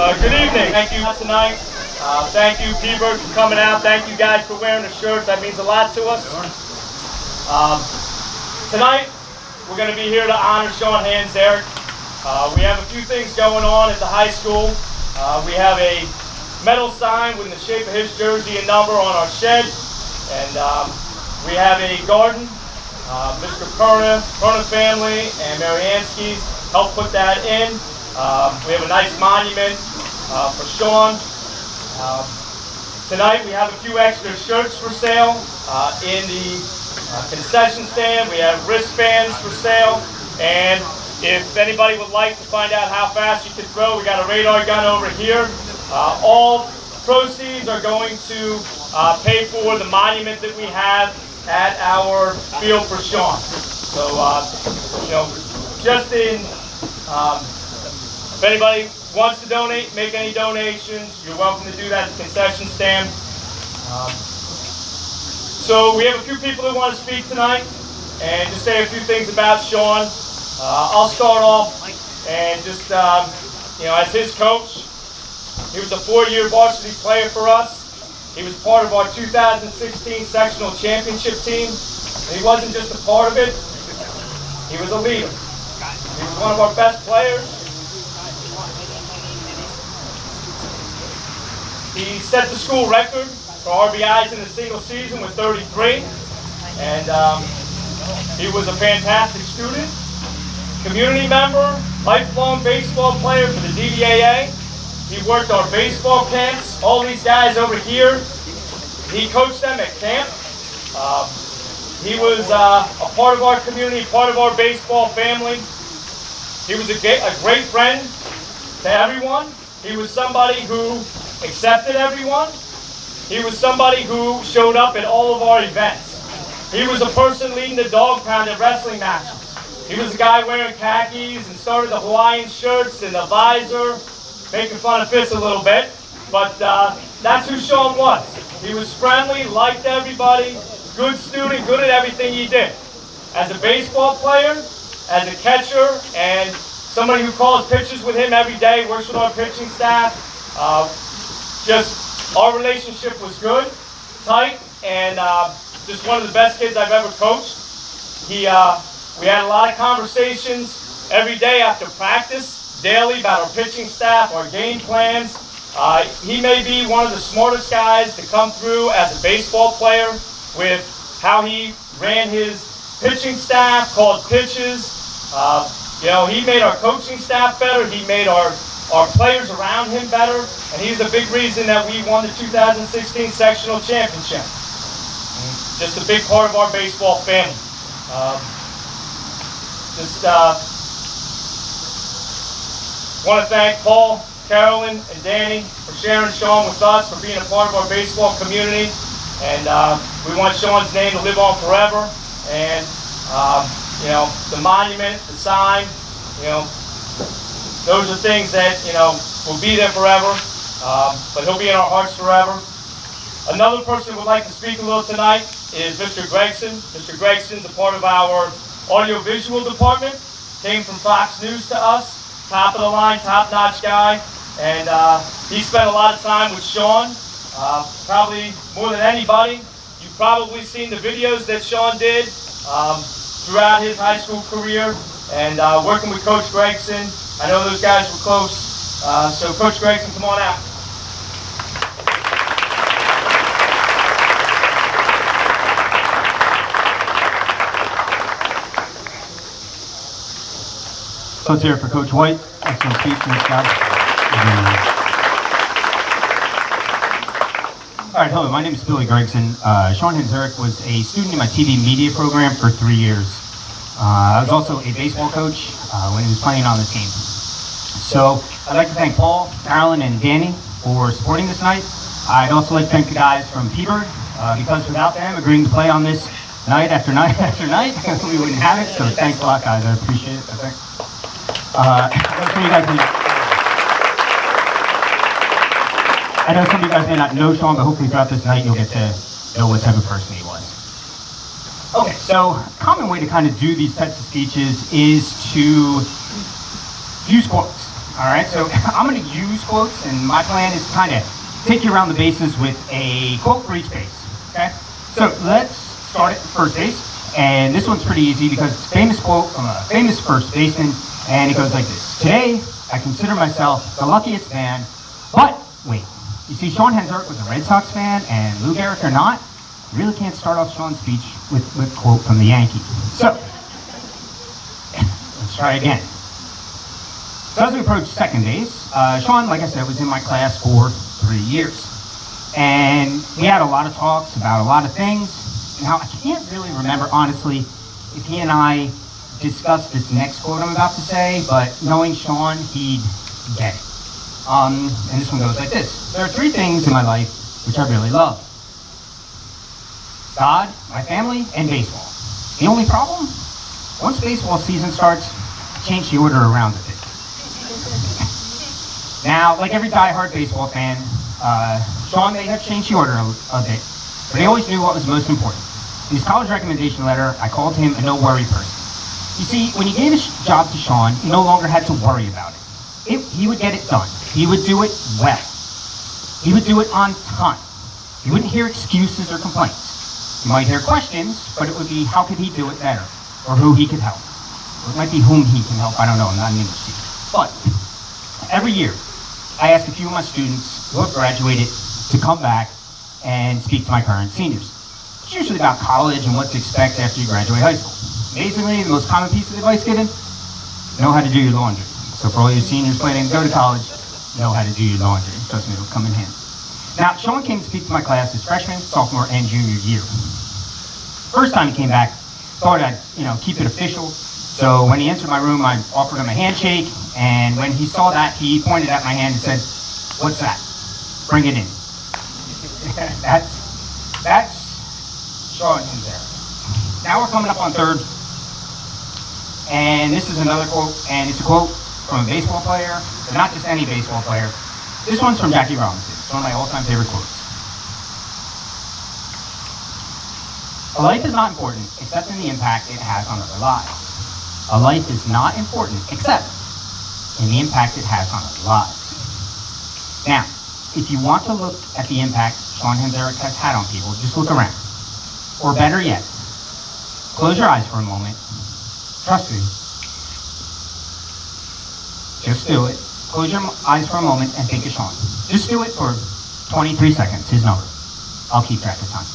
Good evening. Thank you tonight. Thank you, P-Bird, for coming out. Thank you guys for wearing the shirts. That means a lot to us. Tonight, we're going to be here to honor Sean Hanzarek. We have a few things going on at the high school. We have a metal sign with the shape of his jersey and number on our shed. And we have a garden. Mr. Perna family and Marianskis helped put that in. We have a nice monument for Sean. Tonight we have a few extra shirts for sale in the concession stand. We have wristbands for sale. And if anybody would like to find out how fast you can throw, we got a radar gun over here. All proceeds are going to pay for the monument that we have at our field for Sean. So, just in, if anybody wants to donate, make any donations, you're welcome to do that at the concession stand. So we have a few people that want to speak tonight and just say a few things about Sean. I'll start off and just, as his coach, he was a 4-year varsity player for us. He was part of our 2016 sectional championship team. And he wasn't just a part of it, he was a leader. He was one of our best players. He set the school record for RBIs in a single season with 33. And he was a fantastic student, community member, lifelong baseball player for the DDAA. He worked our baseball camps. All these guys over here, he coached them at camp. He was a part of our community, part of our baseball family. He was a great friend to everyone. He was somebody who accepted everyone. He was somebody who showed up at all of our events. He was a person leading the dog pound at wrestling matches. He was a guy wearing khakis and started the Hawaiian shirts and the visor, making fun of Fitz a little bit, but that's who Sean was. He was friendly, liked everybody, good student, good at everything he did. As a baseball player, as a catcher, and somebody who calls pitches with him every day, works with our pitching staff, our relationship was good, tight, and just one of the best kids I've ever coached. We had a lot of conversations every day after practice, daily, about our pitching staff, our game plans. He may be one of the smartest guys to come through as a baseball player with how he ran his pitching staff, called pitches. He made our coaching staff better. He made our players around him better. And he's a big reason that we won the 2016 sectional championship. Just a big part of our baseball family. Want to thank Paul, Carolyn, and Danny for sharing Sean with us, for being a part of our baseball community. And we want Sean's name to live on forever. And, the monument, the sign, those are things that, will be there forever. But he'll be in our hearts forever. Another person who would like to speak a little tonight is Mr. Gregson. Mr. Gregson's a part of our audiovisual department. Came from Fox News to us. Top of the line, top-notch guy, and he spent a lot of time with Sean, probably more than anybody. You've probably seen the videos that Sean did throughout his high school career, and working with Coach Gregson. I know those guys were close, so Coach Gregson, come on out. So let's hear it for Coach White. Excellent speech, nice job. All right, hello, my name is Billy Gregson. Sean Hanzarek was a student in my TV media program for 3 years. I was also a baseball coach when he was playing on the team. So I'd like to thank Paul, Carolyn, and Danny for supporting this night. I'd also like to thank the guys from P-Bird, because without them agreeing to play on this night after night after night, we wouldn't have it. So thanks a lot, guys. I appreciate it. I know some of you guys may not know Sean, but hopefully throughout this night you'll get to know what type of person he was. Okay, so a common way to kind of do these types of speeches is to use quotes. All right, so I'm going to use quotes, and my plan is to kind of take you around the bases with a quote for each base. Okay, so let's start at first base, and this one's pretty easy because it's a famous quote from a famous first baseman, and it goes like this: "Today, I consider myself the luckiest man, but wait, you see, Sean Henzarek was a Red Sox fan, and Lou Gehrig or not, you really can't start off Sean's speech with a quote from the Yankees. So, let's try again. So as we approach second base, Sean, like I said, was in my class for 3 years. And we had a lot of talks about a lot of things. Now, I can't really remember, honestly, if he and I discussed this next quote I'm about to say, but knowing Sean, he'd get it. And this one goes like this: "There are 3 things in my life which I really love: God, my family, and baseball. The only problem? Once baseball season starts, I change the order around a bit." Now, like every diehard baseball fan, Sean may have changed the order a bit, but he always knew what was most important. In his college recommendation letter, I called him a no-worry person. You see, when he gave his job to Sean, he no longer had to worry about it. He would get it done. He would do it well. He would do it on time. You wouldn't hear excuses or complaints. You might hear questions, but it would be how could he do it better, or who he could help. Or it might be whom he can help. I don't know. I'm not an English teacher. But every year, I ask a few of my students who have graduated to come back and speak to my current seniors. It's usually about college and what to expect after you graduate high school. Amazingly, the most common piece of advice given: know how to do your laundry. So for all your seniors planning to go to college, know how to do your laundry. Trust me, it'll come in handy. Now, Sean came to speak to my class his freshman, sophomore, and junior year. First time he came back, thought I'd, keep it official. So when he entered my room, I offered him a handshake, and when he saw that, he pointed at my hand and said, "What's that? Bring it in." That's Sean Henzarek. Now we're coming up on third, and this is another quote, and it's a quote from a baseball player, but not just any baseball player. This one's from Jackie Robinson. It's one of my all-time favorite quotes. "A life is not important except in the impact it has on other lives. A life is not important except in the impact it has on other lives." Now, if you want to look at the impact Sean Henzarek has had on people, just look around. Or better yet, close your eyes for a moment. Trust me. Just do it. Close your eyes for a moment and think of Sean. Just do it for 23 seconds, his number. I'll keep track of time.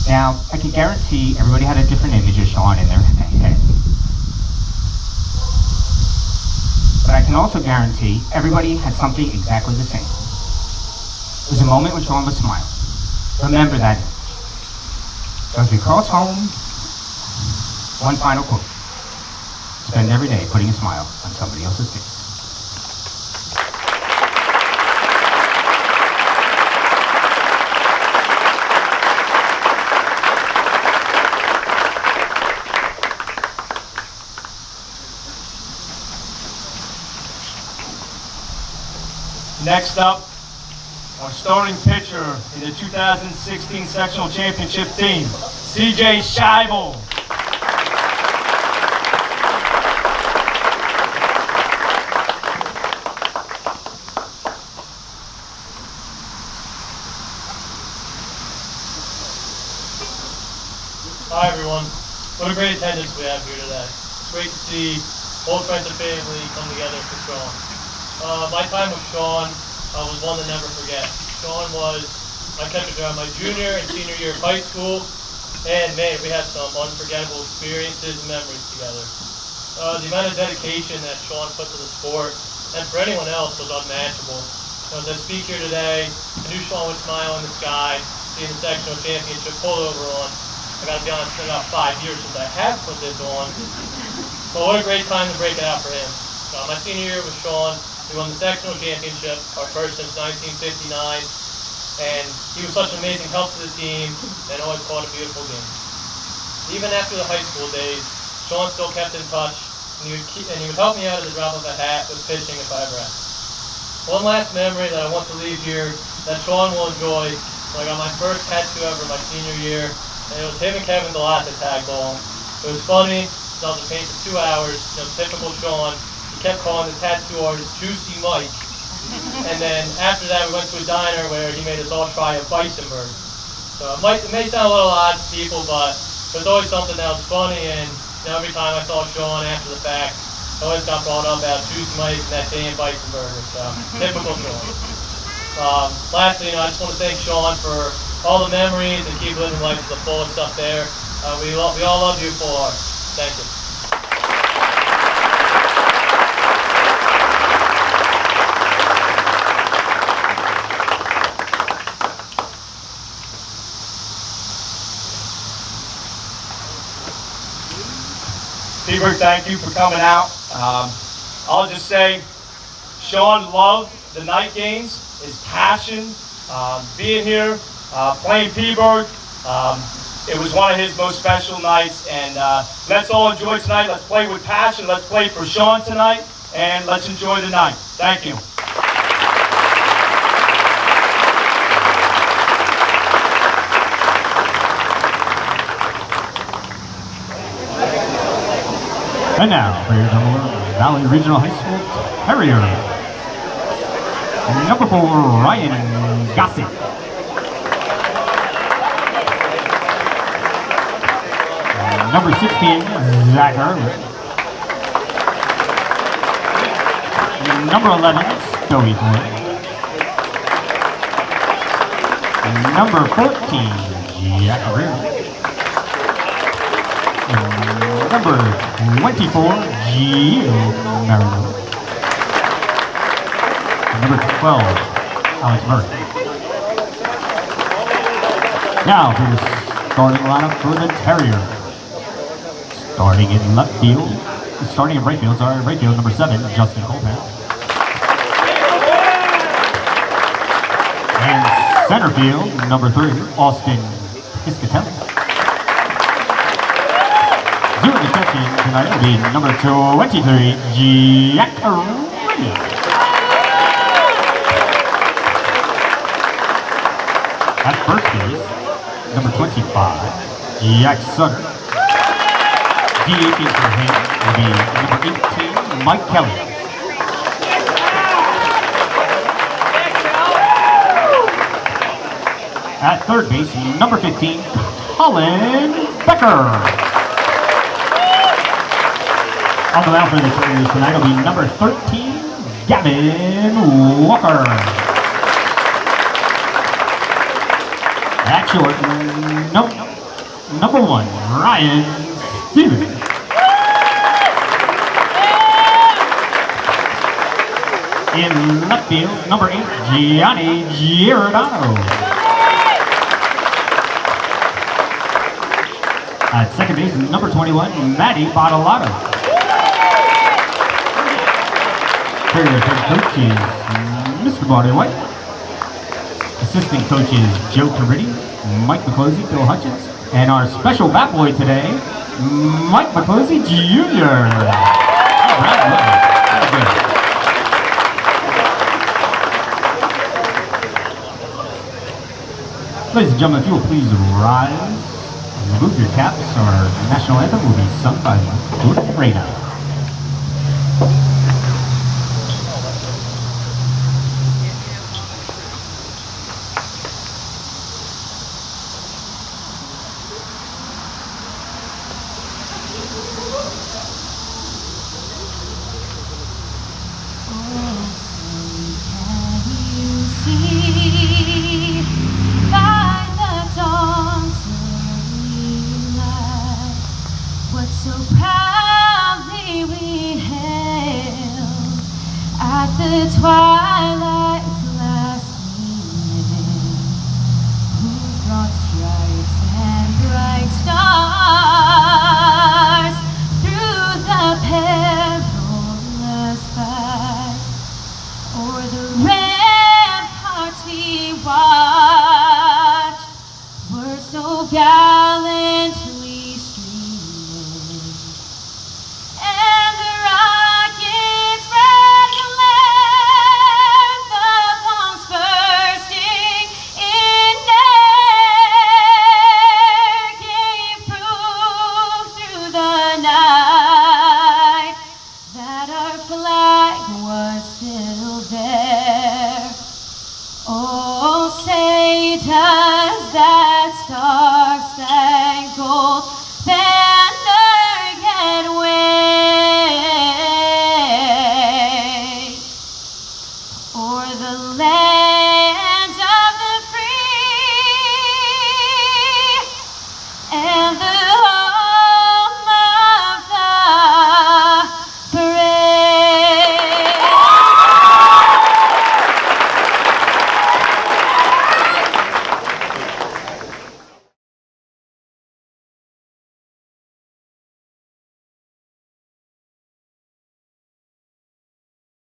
Now, I can guarantee everybody had a different image of Sean in their head. But I can also guarantee everybody had something exactly the same. It was a moment when Sean was smiling. Remember that image. So as we cross home, one final quote: spend every day putting a smile on somebody else's face. Next up, our starting pitcher in the 2016 sectional championship team, CJ Scheibel. Hi everyone. What a great attendance we have here today. It's great to see old friends and family come together for Sean. My time with Sean was one to never forget. Sean was my catcher during my junior and senior year of high school, and man, we had some unforgettable experiences and memories together. The amount of dedication that Sean put to the sport, and for anyone else, was unmatchable. As I speak here today, I knew Sean would smile in the sky, seeing the sectional championship pulled over on. I gotta be honest, it's been about 5 years since I have put this on, but what a great time to break it out for him. My senior year with Sean, we won the sectional championship, our first since 1959. and he was such an amazing help to the team and always called a beautiful game. Even after the high school days, Sean still kept in touch, and he would help me out at the drop of a hat with pitching if I ever asked. One last memory that I want to leave here that Sean will enjoy. I got my first tattoo ever my senior year, and it was him and Kevin Galata tag along. It was funny. I was in paint for 2 hours. Typical Sean. He kept calling the tattoo artist Juicy Mike. And then after that, we went to a diner where he made us all try a bison burger. So it may sound a little odd to people, but it was always something that was funny. And every time I saw Sean after the fact, I always got brought up about Juicy Mike and that damn bison burger. So typical Sean. Lastly, I just want to thank Sean for all the memories and keep living life to the fullest up there. We all love you full heart. Thank you. Peabert, thank you for coming out. I'll just say, Sean loved the night games, his passion, being here, playing Peabert. It was one of his most special nights, and let's all enjoy tonight. Let's play with passion. Let's play for Sean tonight, and let's enjoy the night. Thank you. And now, for your Valley Regional High School Terrier, number 4, Ryan Gossett. Number 16, Zach Erler. Number 11, Joey Boyd. Number 14, Jack Arrear. Number 24, Gio Marino. Number 12, Alex Murray. Now for the starting lineup for the Terrier. Starting in left field, starting in right field, number 7, Justin Colpan. And center field, number 3, Austin Piscatelli. Doing the catching tonight will be number 23, Jack Arrear. At first base, number 25, Jack Sutter. DHing for him will be number 18, Mike Kelly. At third base, number 15, Colin Becker. On the mound for the Terriers tonight will be number 13, Gavin Walker. At short, number 1, Ryan Stevens. In left field, number 8, Gianni Giordano. At second base, number 21, Matty Bottolato. Terrier head coach is Mr. Barney White. Assistant coaches Joe Caridi, Mike McClosey, Bill Hutchins, and our special bat boy today, Mike McClosey Jr. All right, ladies and gentlemen, if you will please rise and remove your caps, our national anthem will be sung by Gordon Reyna.